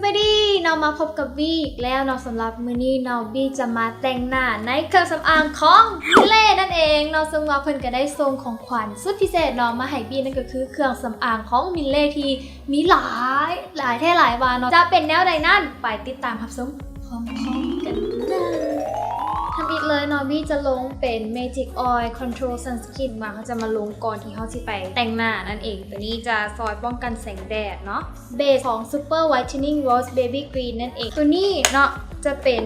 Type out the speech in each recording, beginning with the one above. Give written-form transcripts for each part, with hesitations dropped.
บายดีเรามาพบกับวีอีกแล้วเนาะสำหรับมื้อนี้เนาะวีจะมาแต่งหน้าในเครื่องสำอางของมิเล่นั่นเองเนาะซึ่งว่าเพิ่นก็ได้ส่งของขวัญสุดพิเศษเนาะมาให้วีนั่นก็คือเครื่องสำอางของมิเล่ที่มีหลายว่าเนาะจะเป็นแนวใดนั่นไปติดตามรับชมพร้อมๆกันเลยทำอีกเลยเนาะวีจะลงเป็น Magic Oil Control Sunscreen มาเขาจะมาลงก่อนที่เขาสิไปแต่งหน้านั่นเองตัวนี้จะซอยป้องกันแสงแดดเนาะเบสของ Super Whitening Rose Baby Green นั่นเองตัวนี้เนาะจะเป็น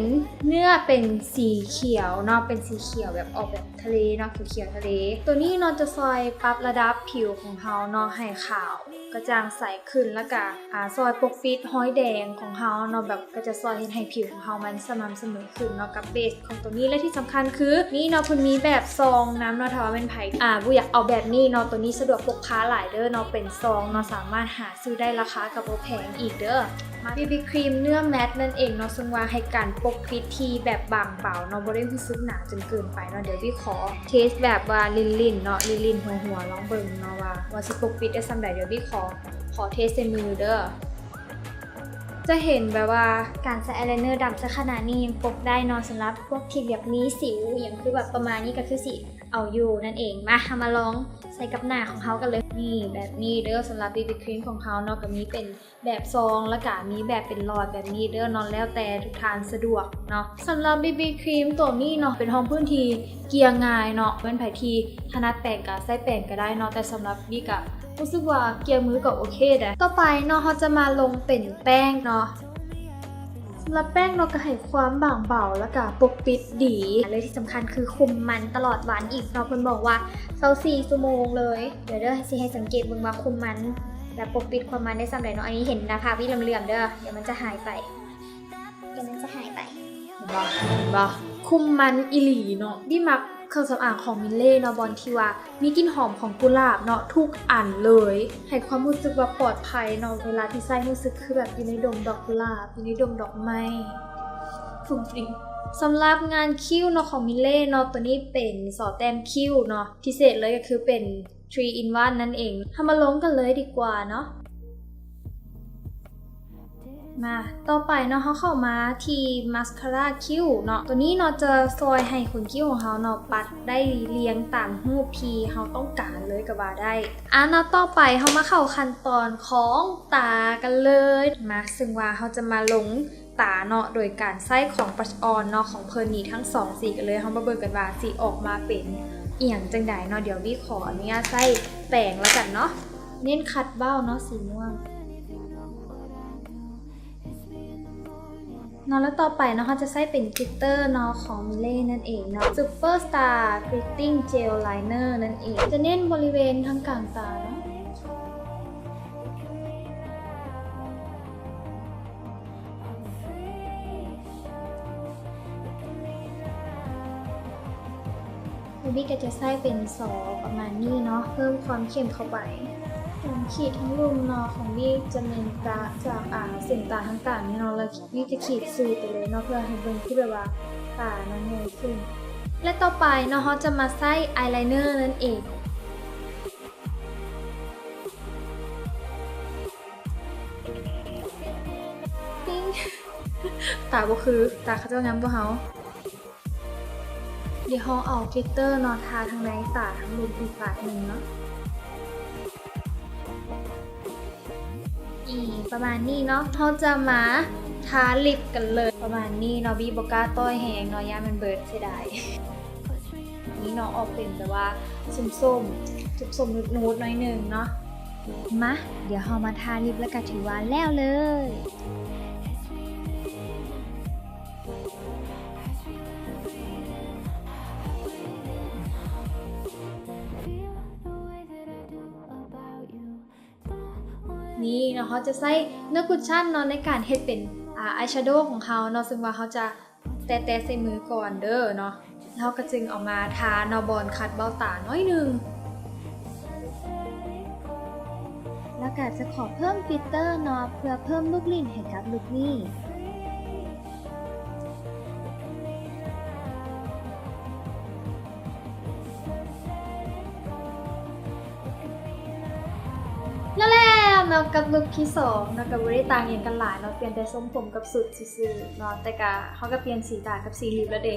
เนื้อเป็นสีเขียวเนาะเป็นสีเขียวแบบออกแบบทะเลเนาะเขียวทะเลตัวนี้เนาะจะซอยปรับระดับผิวของเขาเนาะให้ขาวกระจ่างใสขึ้นแล้วก็ซอยปกปิดห้อยแดงของเขาเนาะแบบก็จะซอยให้ผิวของเขามันสม่ำเสมอขึ้นเนาะกับเบสของตัวนี้และที่สำคัญคือนี่เนาะเพิ่นมีแบบซองน้ำเนาะถ้าว่าเป็นไผบ่อยากเอาแบบนี้เนาะตัวนี้สะดวกพกพาหลายเด้อเนาะเป็นซองเนาะสามารถหาซื้อได้ราคากับบ่แพงอีกเด้อBB ครีมเนื้อแมตต์นั่นเองเนาะซึ่งว่าให้การปกปิดที่แบบบางเบาเนาะบ่ได้รู้สึกหนาจนเกินไปเนาะเดี๋ยวพี่ขอเทสแบบว่าลินๆเนาะลินๆหัวๆลองเบิ่งเนาะว่าสิปกปิดได้ส่ำใดเดี๋ยวพี่ขอเทสในมือเด้อจะเห็นแบบว่าการใส่อายไลเนอร์ดำซะขนาดนี้ยังปกได้เนาะสำหรับพวกที่แบบมีสิวอย่างคือแบบประมาณนี้ก็คือสิเอาอยู่นั่นเองมาลองใส่กับหน้าของเขากันเลยนี่แบบนี้เด้อสำหรับ BB ครีมของเขาเนาะก็มีเป็นแบบซองแล้วก็มีแบบเป็นหลอดแบบนี้เด้อเนาะแล้วแต่ทุกทางสะดวกเนาะสำหรับ BB ครีมตัวนี้เนาะเป็นห้องพื้นที่เกลี่ยง่ายเนาะเป็นไผที่ถนัดแป้งก็ใส่แป้งก็ได้เนาะแต่สำหรับบิ๊กอะรู้สึกว่าเกลี่ยมือก็โอเคเด้อต่อไปเนาะเขาจะมาลงเป็นแป้งเนาะสำหรับแป้งเนาะก็ให้ความบางเบาแล้วก็ปกปิดดีเลยที่สำคัญคือคุมมันตลอดวันอีกเนาะเพิ่นบอกว่า24ชั่วโมงเลยเดี๋ยวสิให้สังเกตเบิ่งว่าคุมมันและปกปิดความมันได้ส่ำใดเนาะอันนี้เห็นนะคะวิเหลื่อมๆเด้อเดี๋ยวมันจะหายไปบ่คุมมันอีหลีเนาะพี่มักเครื่องสำอางของมิเล่เนาะบอนที่ว่ามีกลิ่นหอมของกุหลาบเนาะทุกอันเลยให้ความรู้สึกว่าปลอดภัยเนาะเวลาที่ใส่รู้สึกคือแบบอยู่ในดงดอกกุหลาบอยู่ในดงดอกไม้ฟุ้งฟริ้งสำหรับงานคิ้วเนาะของมิเล่เนาะตัวนี้เป็นสอแต้มคิ้วเนาะพิเศษเลยก็คือเป็น 3 in 1 นั่นเองทำมาลงกันเลยดีกว่าเนาะมาต่อไปเนาะเขาเข้ามาที่มาสคาร่าคิ้วเนาะตัวนี้เนาะจะซอยให้ขนคิ้วของเขาเนาะปัดได้เรียงตามรูปที่เขาต้องการเลยก็ว่าได้เนาะต่อไปเขามาเข้าขั้นตอนของตากันเลยมาซึ่งว่าเขาจะมาลงตาเนาะโดยการใช้ของบลัชออนเนาะของเพอร์นี่ทั้ง2สีกันเลยเขามาเบิ่งกันว่าสีออกมาเป็นเอียงจังใดเนาะเดี๋ยววิขออนุญาตใช้แป้งแล้วกันเนาะเน้นคัดเบ้าเนาะสีม่วงเนาะแล้วต่อไปเนาะเขาจะใช้เป็นกลิตเตอร์เนาะของมิเล่นั่นเองเนาะ Super Star Gritting Gel Liner นั่นเองจะเน้นบริเวณทั้งกลางตาเนาะบิ๊กก็จะใช้เป็นซอประมาณนี้เนาะเพิ่มความเข้มเข้าไปขีดทั้งรุมเนาะของบี้จะเน้นตาจากเส้นตาทั้งต่างนี่เนาะแล้วบี้จะขีดสูดไปเลยเนาะเพื่อให้เบิ่งที่แบบว่าตาเนาะเงยขึ้นและต่อไปเนาะเขาจะมาใส่อายไลเนอร์นั่นเองปิ๊งตาบ่คือตาเขาเจ้าย้ำตัวเขาเดี๋ยวเขาเอากลิตเตอร์เนาะทาทั้งในตาทั้งรุมอีกปาดหนึ่งเนาะประมาณนี้เนาะเขาจะมาทาลิปกันเลยประมาณนี้เนาะบีบอกล้าต้อยแหงเนาะย่ามันเบิร์ดเสียดายนี่เนาะออกเป็นแบบว่าส้มนูดๆหน่อยนึงเนาะมาเดี๋ยวเรามาทาลิปแล้วก็ถือว่าแล้วเลยนี่เนาะเขาจะใช้เนื้อคุชชั่นเนาะในการเฮ็ดเป็นอายแชโดว์ของเขาเนาะซึ่งว่าเขาจะแตะใส่มือก่อนเด้อเนาะแล้วก็จึงเอามาทาเนาะบอนคัดเบ้าตาน้อยนึงแล้วก็จะขอเพิ่มกลิตเตอร์เนาะเพื่อเพิ่มลูกลิ่นให้กับลุคนี้แล้วเนา นาะกับลุคที่2เนาะก็บ่ได้ต่างอย่างกันหลายเนาะเปลี่ยนแต่ทรงผมกับสุดซื่อๆเนาะแต่ก็เขาก็เปลี่ยนสีตากับสีลิปแล้วเด้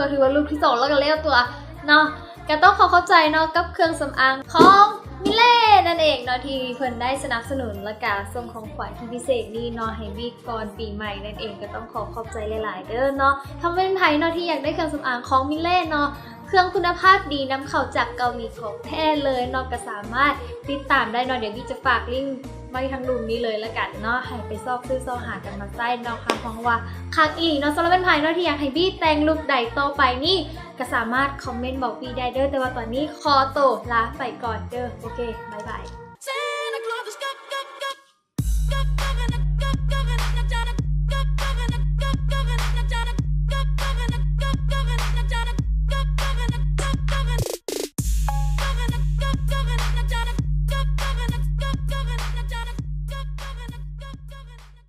ก็ถือว่าลุคที่2แล้วก็แล้วตัวเนาะก็ต้องขอเข้าใจเนาะกับเครื่องสำอางของมิเล่นั่นเองเนาะที่เพิ่นได้สนับสนุนและก็ส่งของขวัญที่พิเศษนี่เนาะให้บีก่อนปีใหม่นั่นเองก็ต้องขอขอบใจหลายๆเด้อเนาะทำเป็นไผเนาะที่อยากได้เครื่องสำอางของมิเล่เนาะเครื่องคุณภาพดีนำเข้าจากเกาหลีของแท้เลยเนาะก็สามารถติดตามได้เนาะเดี๋ยวบีจะฝากลิงก์ไว้ทางรูปนี้เลยละกันเนาะให้ไปซอกซื้อซอกหากันมาใส่เนาะค่ะเพราะว่าคักอีเนาะสำหรับเป็นไผเนาะที่อยากให้บีแต่งลุคใดต่อไปนี่ก็สามารถคอมเมนต์บอกบีได้เด้อแต่ว่าตอนนี้ขอตัวลาไปก่อนเด้อโอเคบ๊ายบาย